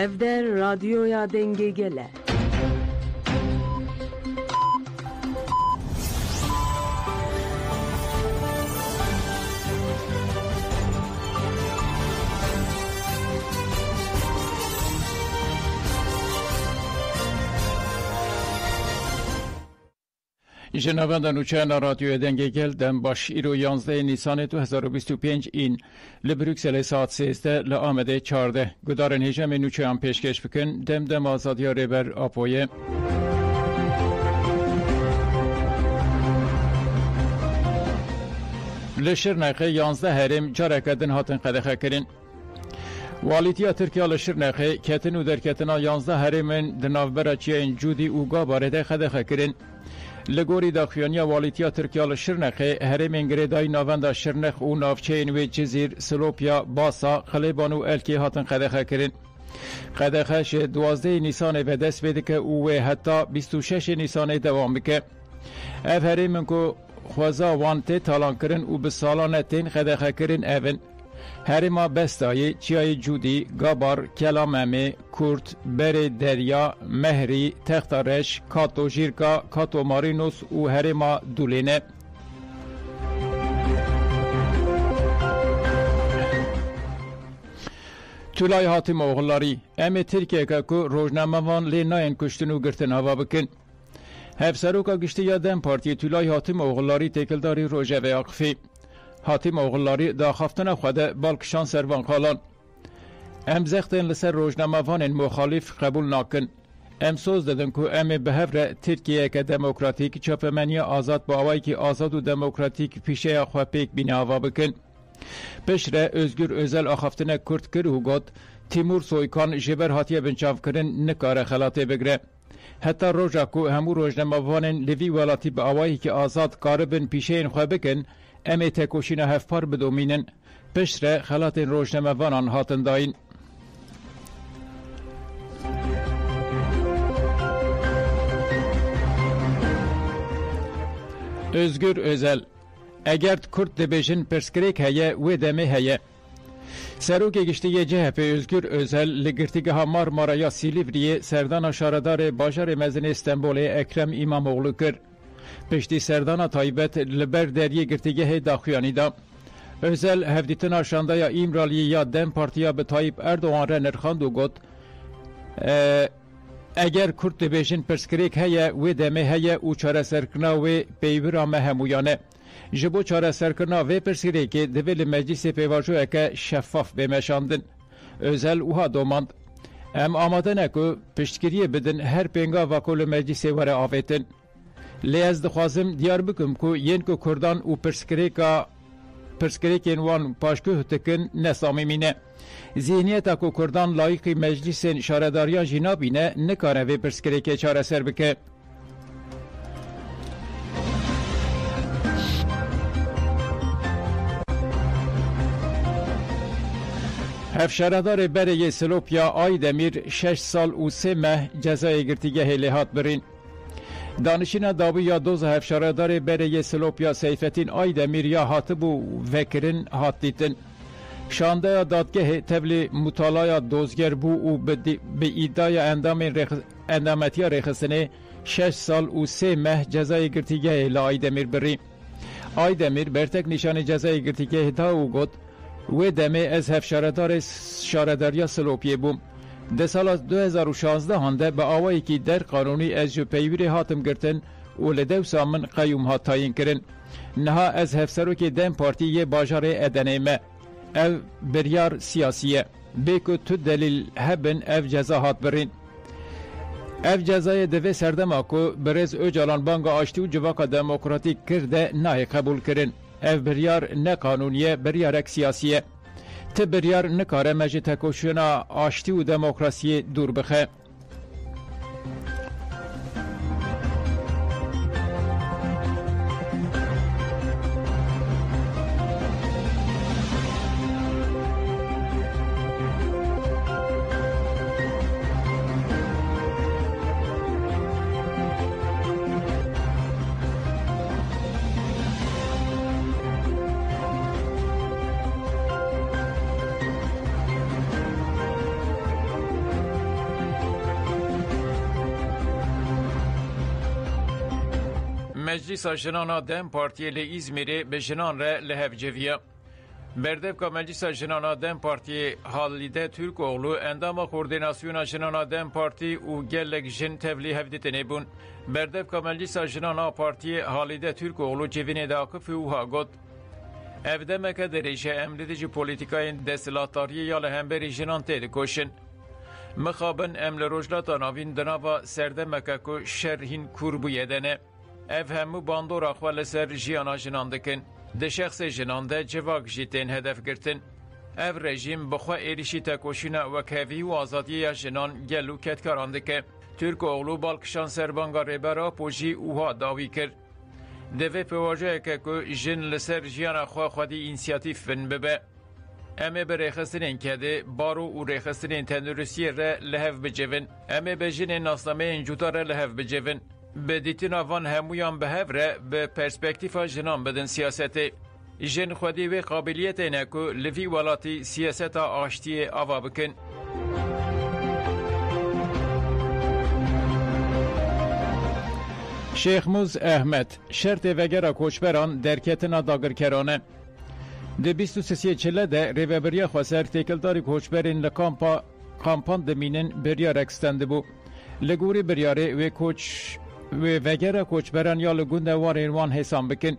Evde radyoya denge gele. جنابان نوچه‌نا رادیو دنگ گل دم باش ایرو 11 نیسان 2025 این لبروکسل ساعت 13 لآمده 14 گدارن هجم نوچه هم پیشکش بکن دم آزادی ریبر آپویه لشرنقه 11 هرم جارکدن هاتن قدخه کرن والیتیا ترکیه لشرنقه کتن و درکتنا 11 هرمن دنافبرا چیین جودی اوگا بارده قدخه کرن لگوری داخیانیا والیتیا ترکیه لشرنقه هرمن گریدای ناوند شرنق و نافچین و جزیر سلوپیا باسا خلیبان و الکی هاتن قدخه کرن قدخه ش 12 نیسان و دست بده که او حتی 26 نیسان دوام بکه اف هرمن کو خوزا وانته تالان کرن و به سالانتین قدخه کرن اون هرما بستایی چیای جودی گابار کلاممه کورت بر دریا مهری تختارش کاتو جیرکا کاتو مارینوس و هرما دولینه تولای حاتم اوغلاری ام ترکیه که روزنامه وان لی ناین کشتن و گرتن هوا بکن هفسروکا گشتی یادم پارتی تولای حاتم اوغلاری تکلداری روژه و اقفی حاتم اوغلاری دا خفتن خود بالکشان سروان خالان ام زختن لسر روزنامه وان مخالف قبول ناکن ام سوز دادن که ام بهفر ترکیه که دموکراتیک چاپمنی آزاد با آوائی که آزاد و دموکراتیک پیشه اخواه پیک بینه آوا بکن پشره özgür özel آخفتن کرد کر و گد تیمور سویکان جبر هاتیه بنچاف کرن نکاره خلاته بگره حتی روژا که همو روزنامه وانن لوی ولاتی با آوائی که آزاد کاربن پیشه این خواه بکن امی تکوشین هفپار بدومینن پشره خلات روزنامه وانان هاتن داین özgür özel اگر کرد دبیجن پرسکریک هیه و دمه هیه سروک گشتی CHP özgür özel لگرتیگه ها مارمارا سیلیوریه سردان شاردار باجار مزن استنبول اکرم اماموغلو کر پشتی سردان تایبت لبر دریه گرتیگه داخویانی دا özel هفدیتن آشاندایا ایمرالی یا دم پارتیا به تایب اردوان را نرخاند و گد اگر کرد دبیجن پرسکریک هیه و دمه هیه او چاره سرکنا و پیورامه همویانه جبو چاره سرکنا و پرسکریکی دویل مجلس پیواجو که شفاف بمشاندن özel اوها دوماند ام آماده نکو پشتگیری بدن هر پینگا وکول مجلس وره آویتن لی از دخوازم دیار بکم که ین که کردان و پرسکریکین وان پاشکو هتکن نسامیمینه ذهنیتا که کردان لایقی مجلس شارداریان جنابینه نکاره و پرسکریک چاره سر بکه هفشاردار بره سلوپیا آیدمیر 6 سال و 3 ماه جزای گرتیگه لحات برین دانشین داوی یا دوز هفشاردار بره سلوپیا سیفتین آیدمیر یا هاتبو وکرین هات دیتن شانده دادگه تبلی مطالعه دوزگر بو و به ایدای اندامتی رخصنه 6 سال و 3 ماه جزای گرتیگه لآیدمیر برین آیدمیر برتک نشان جزای گرتیگه دا و گد و دمه از هفشاردار شارداریا سلوپیه بوم ده سال 2016 هنده به آوائی که در قانونی از جو پیوری هاتم گرتن و لدو سامن قیوم ها تاین کرن نها از هفسرو که دم پارتی یه باجار ادنیمه او بریار سیاسیه بیکو تو دلیل هبن او جزا هات برین او جزای دوی سردم آکو برز او جالان بانگ آشتی و جواقا دموکراتیک کرده نای قبول کرن او بریار نه قانونیه بریارک سیاسیه ته بریار نکاره مجه تکوشونا آشتی و دموکراسی دور بخه مجلس جنان دم پارتی لی İzmir'i به جنان را لحف جویه. بردبکا مجلس جنان دم پارتی حالیده ترک اغلو اندام کوردیناسیون جنان دم پارتی و گلک جن تبلی هفدتنه بون. بردبکا مجلس جنان پارتی حالیده ترک اغلو جوینه داکف و ها گد. evdeme که درشه املیدی پولیتیکای دستلاتاری یا لهمبری جنان تید کوشن. مخابن امل روجلاتا ناوین دناوا سردمه که کو شرهین کوربویه دنه. ev hemû bandora xwe li ser jiyana jinan dikin. Di şexsê jinan de civak jî tên hedef girtin. Ev rejim bi xwe êrişî tekoşîna wekhevî û azadiya jinan gel û ketkaran dike. Türkoğlu balkişan serbanga rêbera pojî ûha dawî kir. Di vê pêwajeyeke ku jin li ser jiyana xwe xwedî înisiyatîv bin bibe. Em ê bi rêxistinên kedê, baro û rêxistinên tenduristiyê re li hev bicivin. Em ê bi jinên nasnameyên cuda re li hev bicivin. به دیتینا وان همویان به هفره به پرسپکتیفا جنان بدن سیاسته. جن خودی و قابلیت نکو لوی ولاتی سیاستا آشتی آوا بکن. شیخ موز احمد شرط وگر کوچبران درکتنا داگرکرانه. ده 23 چله ده ریوبریا خواسر تکلداری کوچبرین لکامپان دمینن بریا رکستنده بو. لگوری بریاره و کوچ و وگر کوچبران یا لگونده وارین وان حسام بکن.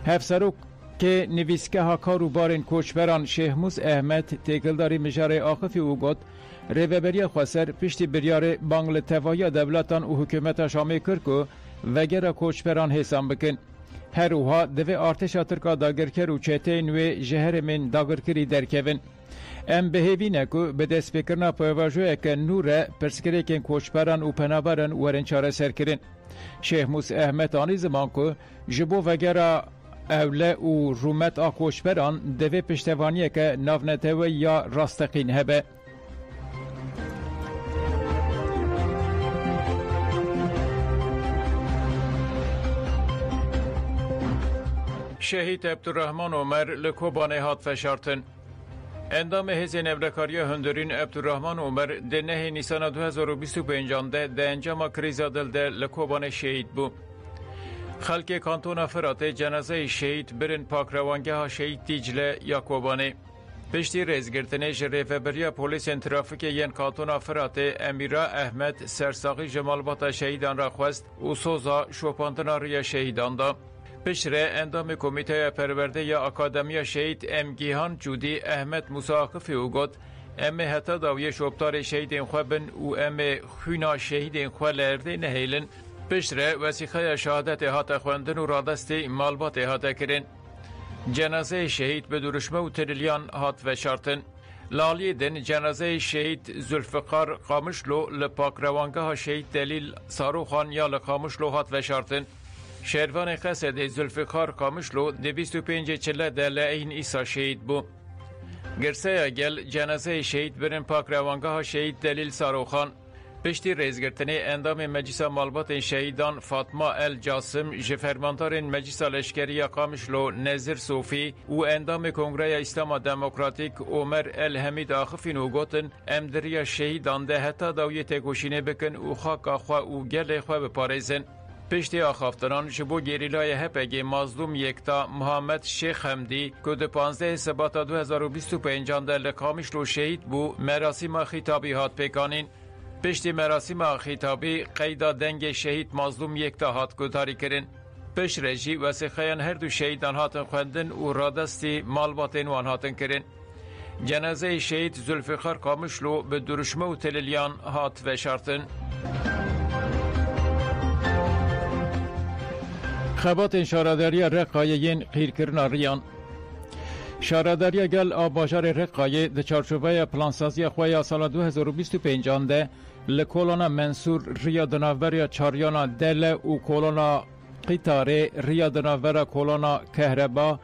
هفسرو که نویسکه ها کاروبارین کوچبران شیخ موز احمد تکلداری مجاره آخفی او گد ریوبریا خواسر پشتی بریاره بانگل توایا دولتان و حکومت شامی کرکو وگر کوچبران حسام بکن. هر اوها دوی ارتشا ترکا داگرکر و چهتین و جهر من داگرکری درکوین. ام بهوینه که به دست بکرنا پایواجوه که نوره پرسکریکن کوچبران و پنابران ورن چاره سر کرن. شیخ موس احمد آنی زمان که جبو وگره اوله و رومت آ کوچبران دوی پشتوانیه که نافنتوه یا راستقین هبه. شهید عبدالرحمن عمر لکوبانه هات فشارتن. اندام حزب نبرکاری هندرین عبدالرحمن عمر ده 9 نیسان 2025 ده انجام کریزا دل ده لکوبانه شهید بو. خلک کانتون فرات جنازه شهید برن پاک روانگه ها شهید دیجله یا کوبانه. پشتی رزگرتنه جریفه بریا پولیس ترافیک ین کانتون فرات امیرا احمد سرساقی جمالبات شهیدان را خواست و سوزا شوپانتنا ریا شهیدان دا. پشره اندام کمیته پرورده یا اکادمی شهید امگیهان جودی احمد مساقفی او گد ام حتی داوی شوبتار شهید خوابن و ام خوینا شهید خواه لرده نهیلن پشره وسیخه شهادت هات خوندن و رادست مالبات هات کرن. جنازه شهید به درشمه و تریلیان هات و شارتن. لالی دن جنازه شهید زلفقار قامشلو لپاک روانگه ها شهید دلیل ساروخان یا لقامشلو هات و شارتن. شهروان قصد زلفقار قامشلو ده 25 چله ده لعین ایسا شهید بو. گرسه گل جنازه شهید برن پاک روانگاه ها شهید دلیل ساروخان. پشتی ریزگرتنه اندام مجلس مالبات شهیدان فاطمه الجاسم جفرمانتار مجلس لشکری قامشلو نظر صوفی و اندام کنگره اسلام دموکراتیک عمر الحمید آخفین و گوتن امدری شهیدان ده حتی داوی تکوشینه بکن و خاک آخوا و گل خواه بپارزن. پشتی آخافتنان جبو گریلای هپگی مظلوم یکتا محمد شیخ حمدی که ده 15 سبات 2025 ده لقامشلو شهید بو مراسم خطابی هات پیکانین. پشتی مراسم خطابی قیدا دنگ شهید مظلوم یکتا هات گذاری کرن. پشت رژی وسیخیان هر دو شهیدان هاتن خوندن و رادستی مالباتین وان هاتن کرن. جنازه شهید زلفقار قامشلو به درشمه و تلیلیان هات و شارتن. خبات شارداری رقایین قیرکرنا ریان. شارداری گل آباجار رقای ده چارچوبه پلانسازی خواه سال 2025 ده لکولونا منصور ریا دناوریا چاریانا دل و کولونا قیتاره ریا دناورا کولونا کهربا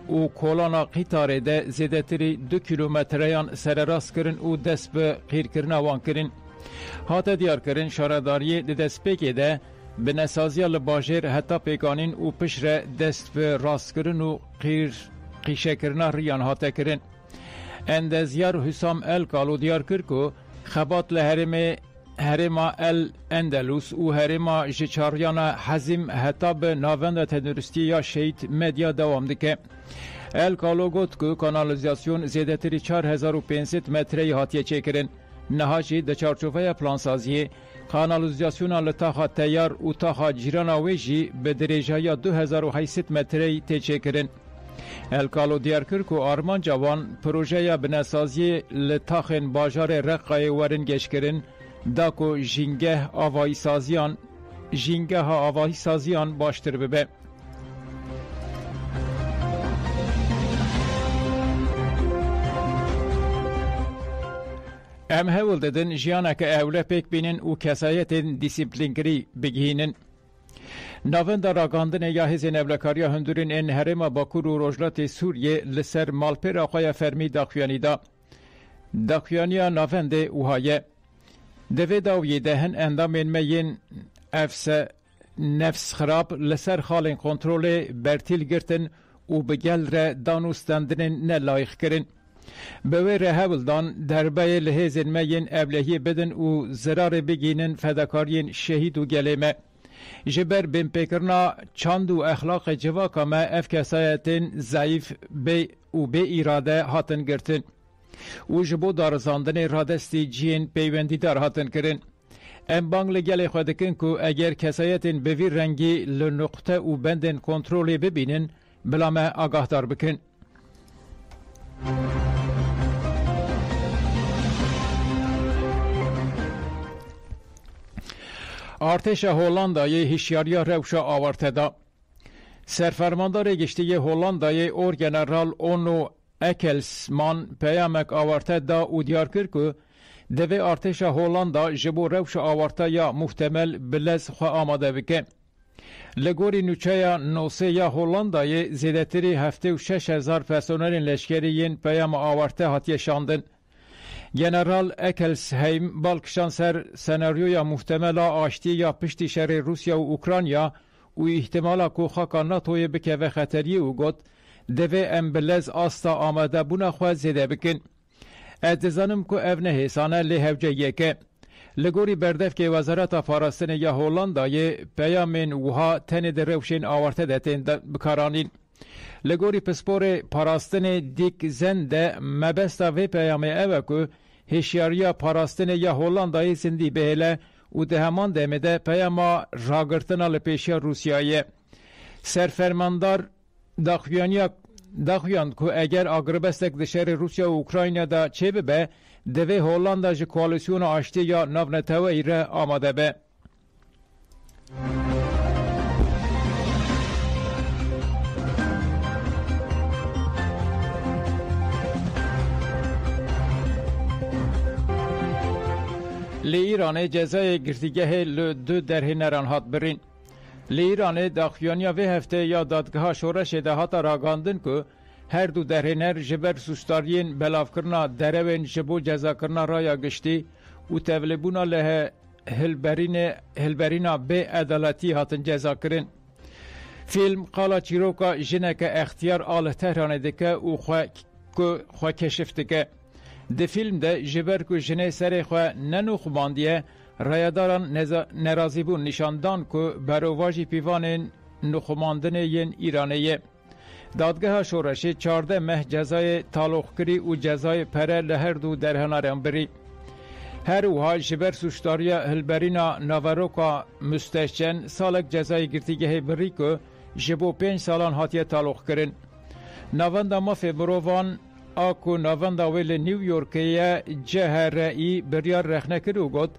و کولونا قیتاره ده زیده تری 2 کیلومتریان سر راست کرن و دست به قیرکرنا وان کرن. هات دیار کرن شارداری ده دست پیکه ده به نسازی لباجر حتی پیکانین و پشر دست به راست کرن و قیشه کرنا ریان هاته کرن. اندزیار حسام الکالو دیار کرد که خبات لحرم هرما الاندلس و هرما جچاریان حزم حتی به ناوند تندرستی یا شهید مدیا دوام دکه. الکالو گوت که کانالیزاسیون زیادتری 4500 متری هاتیه چکرن. نهاجی د چارچوبه پلانسازی کانالیزاسیون لطاقه تیار و طاقه جیران ویجی به درجه 2800 متری تچکرن. الکالو دیار کرد که آرمان جوان پروژه بناسازی لطاقن باجار رقای ورنگش کرن دا که جینگه آوایی سازیان باشتر ببه. ام هول ددن جیانا که اوله پیک بینن و کسایت دیسیپلینگری بگهینن. ناوند راگاندن یا هزین اولکاریا هندورین این هرما باکور و روجلات سوریه لسر مالپر آقای فرمی داخویانی دا. داخویانیا ناوند اوهایه. دوی داویه دهن اندامین مین افس نفس خراب لسر خالین کنترول برتیل گرتن و بگل را دانوستندن نلایخ کرن. به وی رهولدان دربای لحظن مین ابلهی بدن و زرار بگینن فداکارین شهید و گلیمه. جبر بین پیکرنا چاند و اخلاق جواکا ما افکسایتین ضعیف بی و بی اراده هاتن گرتن. و جبو دارزاندن رادستی جین پیوندی دار هاتن کرن. ام بانگ لگل خودکن که اگر کسایتین بوی رنگی لنقطه و بندن کنترولی ببینن بلا ما آگاه دار بکن. ارتش هولندای هشیاریا روشا آورده دا. سرفرماندار گشتی هولندای اورژنرال اونو اکلسمان پیامک آورده دا و دیار کرد که دوی ارتش هولندا جبو روشا آورده یا محتمل بلز خواه آماده بکن. لگوری نوچه نوسه یا هولندای زیدتری 76,000 پرسونل لشکریین پیام آورده هاتیه شاندن. جنرال اکلسهیم بالکشان سر سناریویا محتمل آشتی یا پشتی شر روسیا و اوکراینیا و احتمالا که خاکا ناتوی بکه و خطری او گد دوی امبلز آستا آمده بونا خواه زیده بکن. ادزانم که evne حسانه لحوجه یکه. لگوری بردف که وزارت فارستن یا هولندای پیامین وها تند روشین آورته دتین بکارانین. لگوری پسپور پاراستن دیک زنده مبستا و پیام اوه که هشیاریا پاراستن یا هولندای زندی بهله و ده همان دمده پیام راگرتنا لپیشیا روسیایه. سرفرماندار داخویان که اگر آگربستک دشهر روسیا و اوکراینیا دا چه ببه دوی هولندا جه کوالسیون آشتی یا نونتوه ایره آماده به. لی ایران جزای گرتیگه دو درهنران هات برین. لی ایران داخویانیا و هفته یا دادگاه شورش دهات راگاندن که هر دو درهنر جبر سوستارین بلافکرنا دروین جبو جزا کرنا رایا گشتی و تولبونا له هلبرینا به عدالتی هاتن جزا کرن. فیلم قالا چیروکا جنک اختیار آل تهران دکه و خواه کشف دکه. ده فیلم ده جبر که جنه سر خواه ننوخ باندیه رایداران نرازیبون نشاندان که برواجی پیوان نخماندن ین ایرانیه. دادگاه شورشی 14 مه جزای تعلق کری و جزای پره لهر دو درهناران بری. هر اوها جبر سوشتاریا هلبرینا ناوروکا مستشن سالک جزای گرتیگه بری که جبو 5 سالان هاتیه تعلق کرن. نواندا ما فبروان آکو نواندا ویل نیویورکیه جهرئی بریار رخنه کرو گد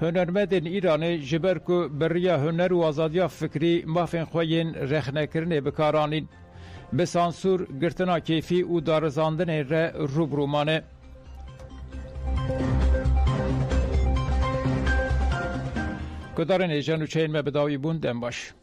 هنرمندین ایرانی جبر که بریا هنر و آزادیا فکری مافین خوین رخنه کرنه بکارانین. به سانسور گرتنا کیفی و دارزاندن ره روبرومانه. کدارن ایجان و چین مبداوی بوندن باش.